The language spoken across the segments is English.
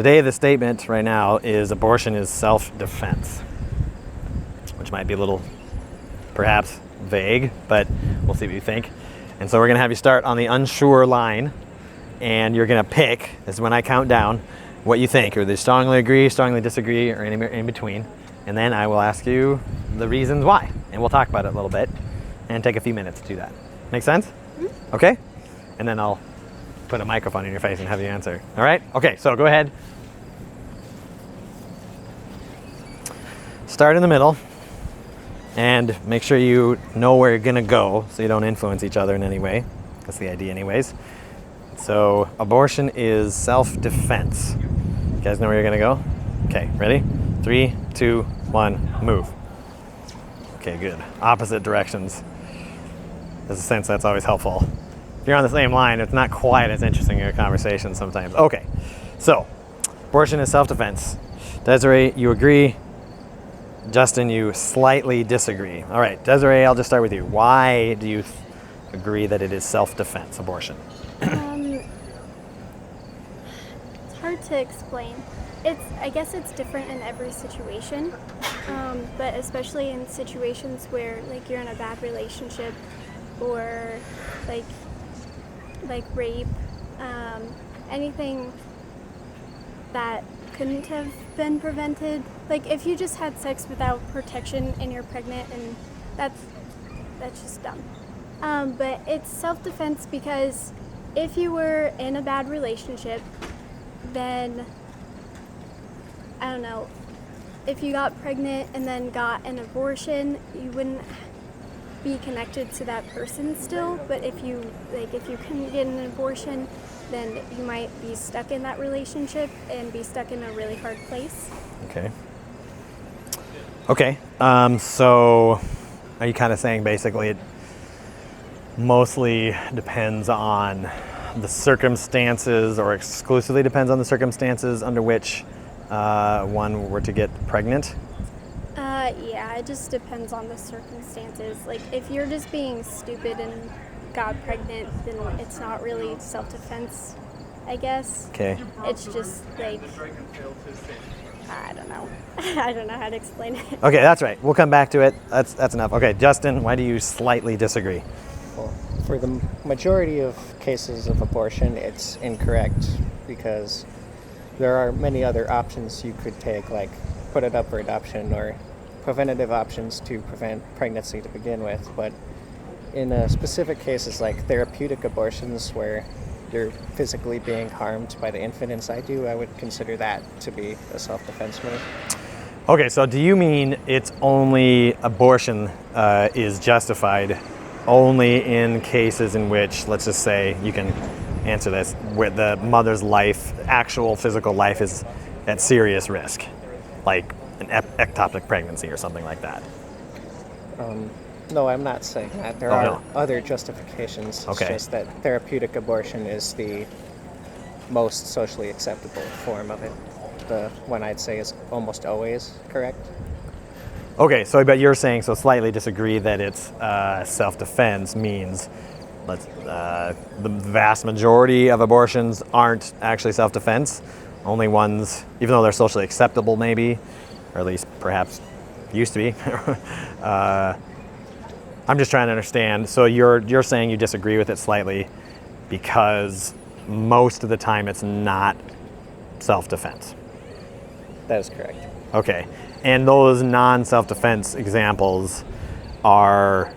Today the statement right now is abortion is self-defense, which might be a little perhaps vague, but we'll see what you think. And so we're going to have you start on the unsure line, and you're going to pick, this is when I count down, what you think. Either strongly agree, strongly disagree, or in between. And then I will ask you the reasons why, and we'll talk about it a little bit and take a few minutes to do that. Make sense? Mm-hmm. Okay? And then I'll put a microphone in your face and have you answer. All right? Okay, so go ahead. Start in the middle. And make sure you know where you're going to go so you don't influence each other in any way. That's the idea anyways. So abortion is self-defense. You guys know where you're going to go? Okay, ready? 3, 2, 1, move. Okay, good. Opposite directions. There's a sense that's always helpful. If you're on the same line, it's not quite as interesting in a conversation sometimes. Okay, so abortion is self-defense. Desiree, you agree. Justin, you slightly disagree. All right, Desiree, I'll just start with you. Why do you agree that it is self-defense, abortion? It's hard to explain. I guess it's different in every situation, but especially in situations where like you're in a bad relationship or like rape, anything that couldn't have been prevented. Like if you just had sex without protection and you're pregnant, and that's just dumb. But it's self-defense because if you were in a bad relationship, then I don't know, if you got pregnant and then got an abortion, you wouldn't be connected to that person still. But if you couldn't get an abortion, then you might be stuck in that relationship and be stuck in a really hard place. Okay. So are you kind of saying basically it mostly depends on the circumstances, or exclusively depends on the circumstances under which one were to get pregnant? Yeah, it just depends on the circumstances. Like if you're just being stupid and got pregnant, then it's not really self-defense, I guess. Okay. It's just like, I don't know. I don't know how to explain it. Okay, that's right. We'll come back to it. That's enough. Okay, Justin, why do you slightly disagree? Well, for the majority of cases of abortion, it's incorrect because there are many other options you could take, like put it up for adoption or preventative options to prevent pregnancy to begin with. But in specific cases like therapeutic abortions where you're physically being harmed by the infant inside you, I would consider that to be a self-defense move. Okay, so do you mean it's only abortion is justified only in cases in which, let's just say, you can answer this, where the mother's life, actual physical life, is at serious risk, like an ectopic pregnancy or something like that? No, I'm not saying that. There are other justifications. Okay. It's just that therapeutic abortion is the most socially acceptable form of it. The one I'd say is almost always correct. Okay, so but you're saying, so slightly disagree that it's self-defense means the vast majority of abortions aren't actually self-defense. Only ones, even though they're socially acceptable maybe, or at least perhaps used to be. I'm just trying to understand. So you're saying you disagree with it slightly because most of the time it's not self-defense. That is correct. Okay. And those non-self-defense examples are,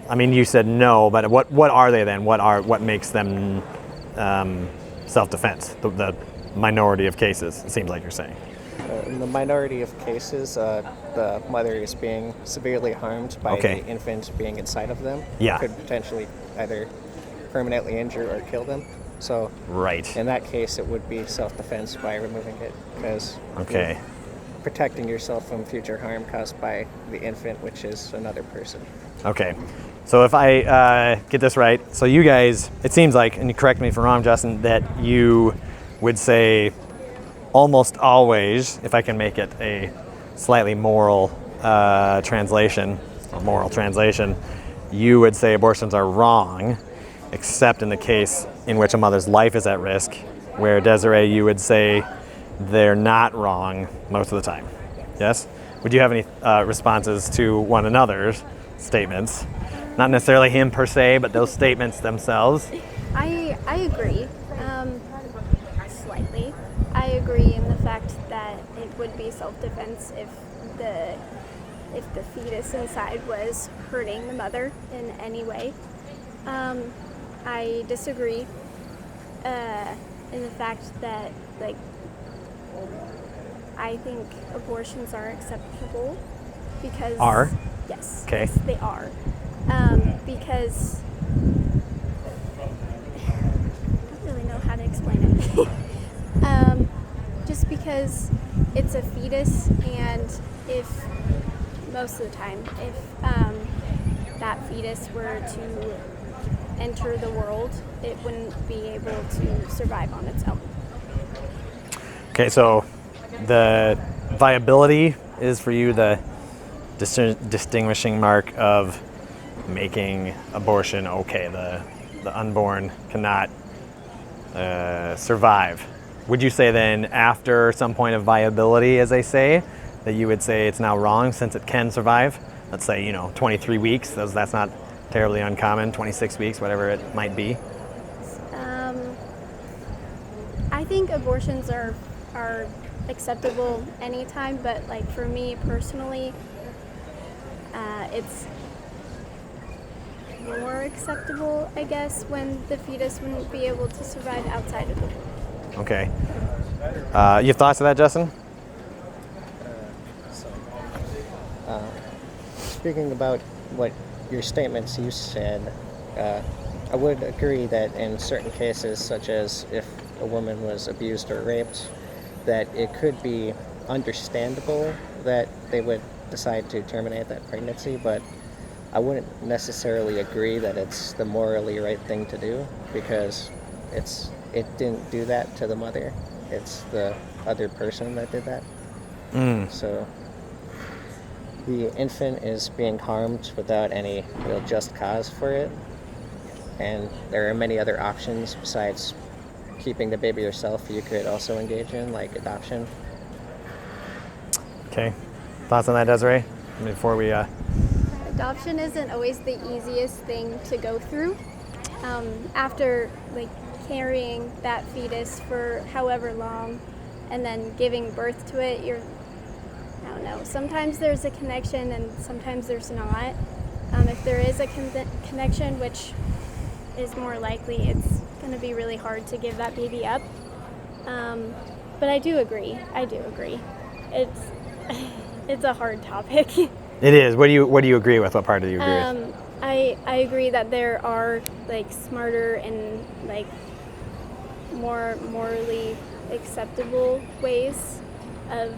I mean, you said no, but what are they then? What makes them self-defense? The minority of cases, it seems like you're saying. In the minority of cases, the mother is being severely harmed by the infant being inside of them. Yeah. Could potentially either permanently injure or kill them. So in that case, it would be self-defense by removing it, because you're protecting yourself from future harm caused by the infant, which is another person. Okay. So if I get this right, so you guys, it seems like, and you correct me if I'm wrong, Justin, that you would say almost always, if I can make it a slightly moral translation, you would say abortions are wrong, except in the case in which a mother's life is at risk, where Desiree, you would say they're not wrong most of the time. Yes? Would you have any responses to one another's statements? Not necessarily him per se, but those statements themselves. I agree, slightly. I agree in the fact that it would be self-defense if the fetus inside was hurting the mother in any way. I disagree in the fact that, like, I think abortions are acceptable because... Are? Yes. Okay. Yes, they are. Because... I don't really know how to explain it. Just because it's a fetus, and if, most of the time, if that fetus were to enter the world, it wouldn't be able to survive on its own. Okay, so the viability is for you the distinguishing mark of making abortion okay. The unborn cannot survive. Would you say then after some point of viability, as they say, that you would say it's now wrong since it can survive? Let's say, 23 weeks, that's not terribly uncommon, 26 weeks, whatever it might be. I think abortions are acceptable anytime, but like for me personally, it's more acceptable, I guess, when the fetus wouldn't be able to survive outside of the womb. Okay. You have thoughts on that, Justin? Speaking about what your statements you said, I would agree that in certain cases, such as if a woman was abused or raped, that it could be understandable that they would decide to terminate that pregnancy, but I wouldn't necessarily agree that it's the morally right thing to do, because it didn't do that to the mother. It's the other person that did that. So the infant is being harmed without any real just cause for it. And there are many other options besides keeping the baby yourself you could also engage in, like adoption. Okay. Thoughts on that, Desiree? Before we... Adoption isn't always the easiest thing to go through. After carrying that fetus for however long and then giving birth to it, I don't know, sometimes there's a connection and sometimes there's not. If there is a connection, which is more likely, it's going to be really hard to give that baby up. But I do agree. It's a hard topic. It is. What do you agree with? What part do you agree with? I agree that there are smarter and more morally acceptable ways of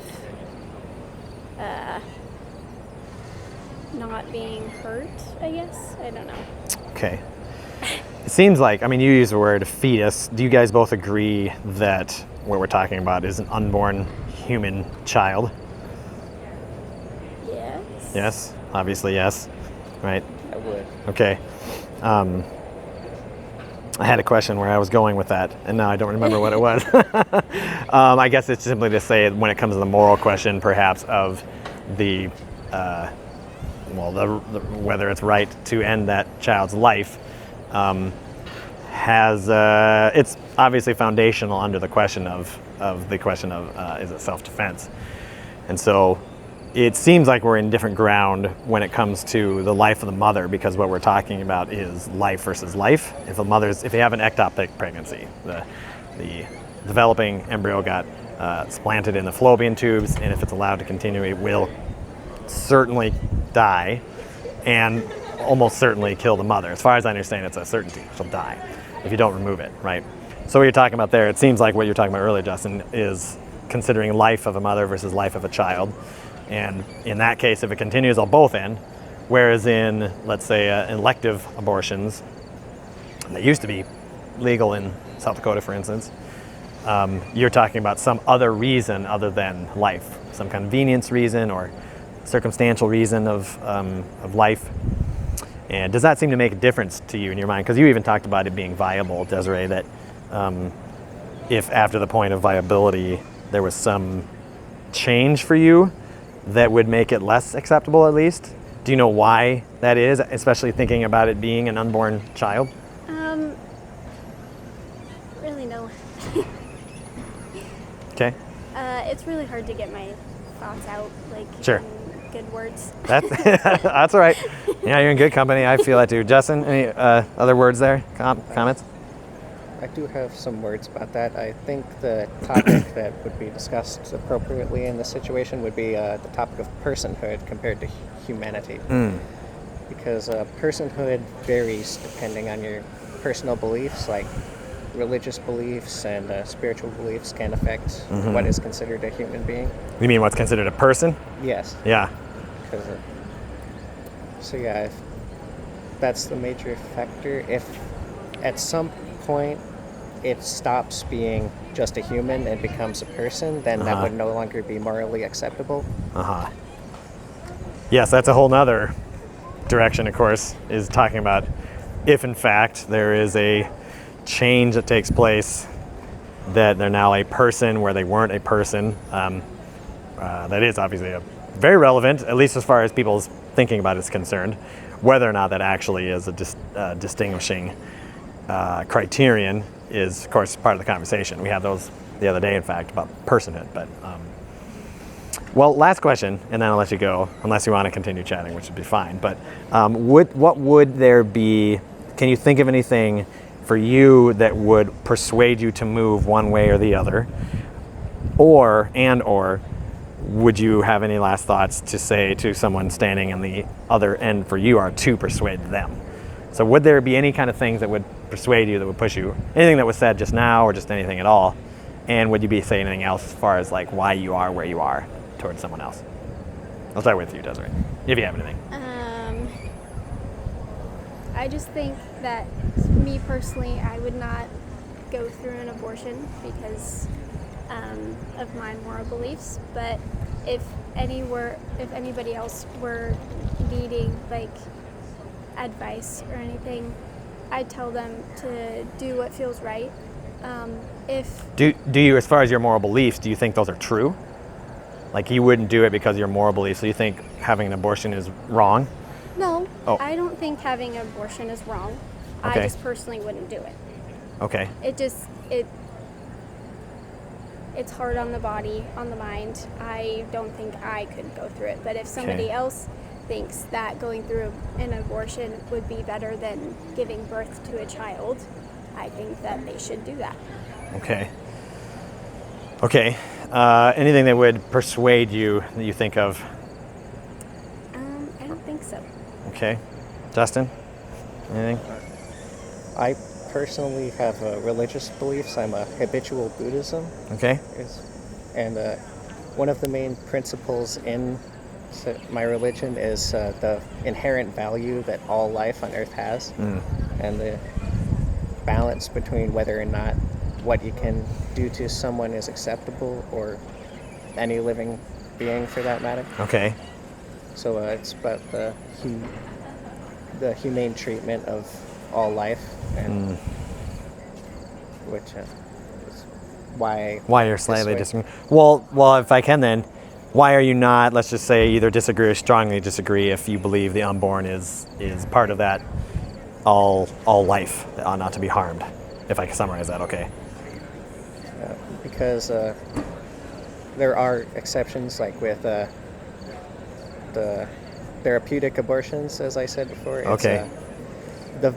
not being hurt, I guess. I don't know. Okay. It seems like, you use the word fetus. Do you guys both agree that what we're talking about is an unborn human child? Yes. Yes? Obviously, yes. Right? I would. Okay. I had a question where I was going with that, and now I don't remember what it was. I guess it's simply to say when it comes to the moral question, perhaps, of the whether it's right to end that child's life, it's obviously foundational under the question of is it self-defense, and so it seems like we're in different ground when it comes to the life of the mother, because what we're talking about is life versus life. If you have an ectopic pregnancy, the developing embryo got supplanted in the fallopian tubes, and if it's allowed to continue, it will certainly die and almost certainly kill the mother. As far as I understand, it's a certainty. She'll die if you don't remove it, right? So what you're talking about there, it seems like what you were talking about earlier, Justin, is considering life of a mother versus life of a child. And in that case, if it continues, they'll both end. Whereas in, let's say, elective abortions, that used to be legal in South Dakota, for instance, you're talking about some other reason other than life, some convenience reason or circumstantial reason of life. And does that seem to make a difference to you in your mind? Because you even talked about it being viable, Desiree, that if after the point of viability there was some change for you that would make it less acceptable, at least? Do you know why that is, especially thinking about it being an unborn child? Really no. Okay. It's really hard to get my thoughts out, like, Sure. in good words. That's all right. Yeah, you're in good company. I feel that too. Justin, any other words there? Comments? I do have some words about that. I think the topic that would be discussed appropriately in this situation would be the topic of personhood compared to humanity. Because personhood varies depending on your personal beliefs, like religious beliefs and spiritual beliefs can affect what is considered a human being. You mean what's considered a person? Yes. Yeah. So yeah, if that's the major factor. If at some point it stops being just a human and becomes a person, then that would no longer be morally acceptable. Yes, that's a whole nother direction, of course, is talking about if in fact there is a change that takes place, that they're now a person where they weren't a person. That is obviously very relevant, at least as far as people's thinking about it is concerned. Whether or not that actually is a distinguishing criterion is, of course, part of the conversation. We had those the other day, in fact, about personhood. But well, last question, and then I'll let you go, unless you want to continue chatting, which would be fine. But what would there be? Can you think of anything for you that would persuade you to move one way or the other, or would you have any last thoughts to say to someone standing on the other end for you are to persuade them? So would there be any kind of things that would persuade you, that would push you? Anything that was said just now or just anything at all? And would you be saying anything else as far as like why you are where you are towards someone else? I'll start with you, Desiree, if you have anything. I just think that me personally, I would not go through an abortion because of my moral beliefs. But if anybody else were needing like advice or anything, I'd tell them to do what feels right. Do you, as far as your moral beliefs, do you think those are true? Like you wouldn't do it because of your moral beliefs, so you think having an abortion is wrong? No, Oh. I don't think having an abortion is wrong. Okay. I just personally wouldn't do it. Okay. It's hard on the body, on the mind. I don't think I could go through it. But if somebody else thinks that going through an abortion would be better than giving birth to a child, I think that they should do that. Okay. Anything that would persuade you that you think of? I don't think so. Okay. Justin? Anything? I personally have religious beliefs. I'm a habitual Buddhism. Okay. And one of the main principles in my religion is the inherent value that all life on Earth has, and the balance between whether or not what you can do to someone is acceptable, or any living being for that matter. Okay. So it's about the humane treatment of all life, and which is why you're slightly disagreeing. Well, if I can then, why are you not, let's just say, either disagree or strongly disagree if you believe the unborn is part of that all life that ought not to be harmed, if I can summarize that, okay? Because there are exceptions, like with the therapeutic abortions, as I said before. The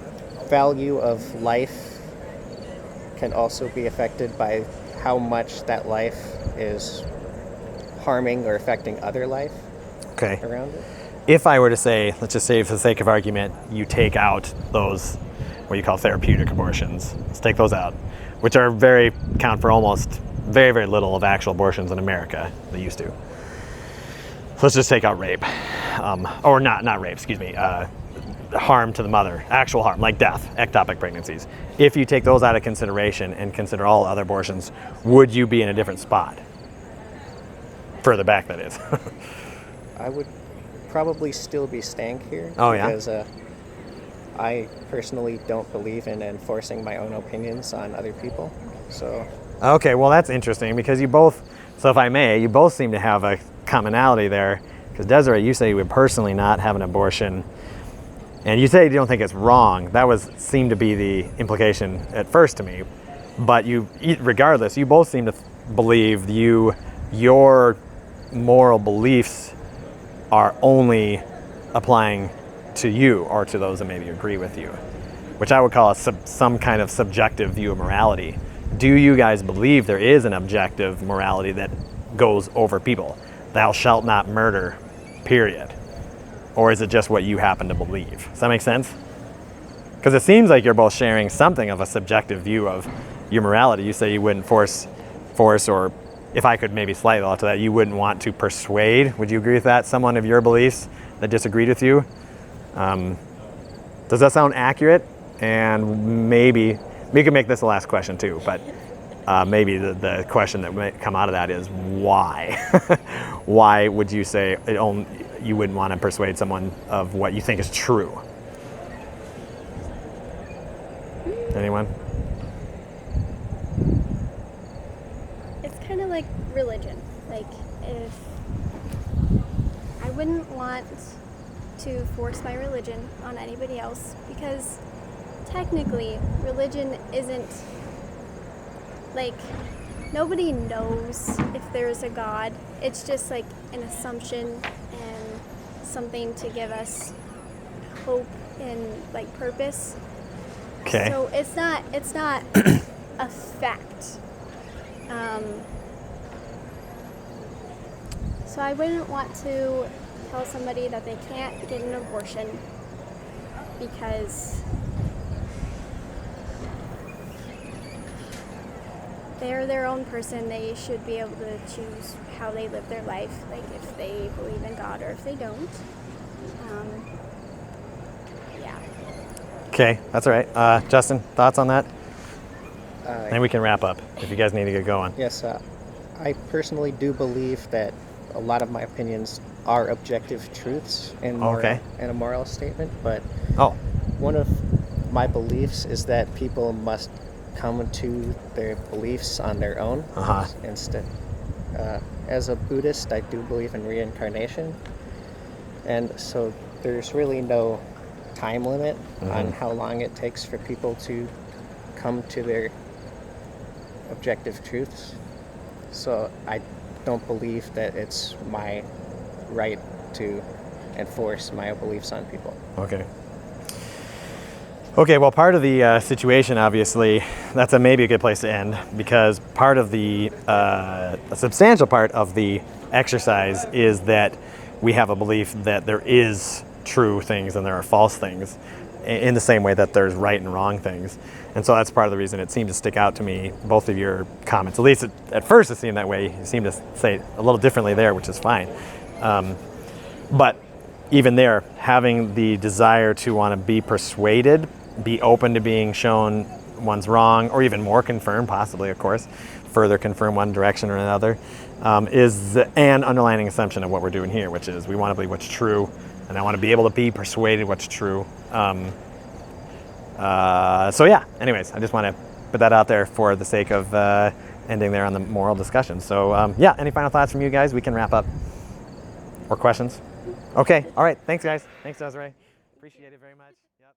value of life can also be affected by how much that life is harming or affecting other life around it. If I were to say, let's just say for the sake of argument, you take out those, what you call therapeutic abortions, let's take those out, which are count for almost very, very little of actual abortions in America. They used to. So let's just take out rape, or not rape, excuse me, harm to the mother, actual harm, like death, ectopic pregnancies. If you take those out of consideration and consider all other abortions, would you be in a different spot? Further back, that is. I would probably still be staying here. Oh, yeah? Because I personally don't believe in enforcing my own opinions on other people. So. Okay, well that's interesting because you both So if I may, you both seem to have a commonality there, because Desiree, you say you would personally not have an abortion, and you say you don't think it's wrong. That seemed to be the implication at first to me. But regardless, you both seem to believe your moral beliefs are only applying to you or to those that maybe agree with you, which I would call some kind of subjective view of morality. Do you guys believe there is an objective morality that goes over people? Thou shalt not murder, period. Or is it just what you happen to believe? Does that make sense? Because it seems like you're both sharing something of a subjective view of your morality. You say you wouldn't force, or if I could maybe slightly alter that, you wouldn't want to persuade, would you agree with that, someone of your beliefs that disagreed with you? Does that sound accurate? And maybe, we could make this the last question too, but maybe the question that might come out of that is why? Why would you say you wouldn't want to persuade someone of what you think is true? Anyone? It's kind of like religion. Like, if I wouldn't want to force my religion on anybody else, because technically religion isn't, like, nobody knows if there's a God. It's just like an assumption and something to give us hope and like purpose. Okay. So it's not a fact. So I wouldn't want to tell somebody that they can't get an abortion because they're their own person. They should be able to choose how they live their life, like if they believe in God or if they don't. Yeah. Okay, that's all right. Justin, thoughts on that? Then we can wrap up if you guys need to get going. Yes, I personally do believe that a lot of my opinions are objective truths in a moral statement, but one of my beliefs is that people must come to their beliefs on their own. Instead, as a Buddhist, I do believe in reincarnation, and so there's really no time limit on how long it takes for people to come to their objective truths. So I don't believe that it's my right to enforce my beliefs on people. Okay, well, part of the situation, obviously, that's maybe a good place to end, because part of a substantial part of the exercise is that we have a belief that there is true things and there are false things, in the same way that there's right and wrong things. And so that's part of the reason it seemed to stick out to me, both of your comments. At least at first it seemed that way. You seemed to say it a little differently there, which is fine. But even there, having the desire to want to be persuaded, be open to being shown one's wrong, or even more confirmed, possibly, of course, further confirm one direction or another, is an underlying assumption of what we're doing here, which is we want to believe what's true, and I want to be able to be persuaded what's true. So yeah, anyways, I just want to put that out there for the sake of ending there on the moral discussion. So yeah, any final thoughts from you guys? We can wrap up. Or questions? Okay, all right, thanks guys. Thanks, Desiree. Appreciate it very much. Yep.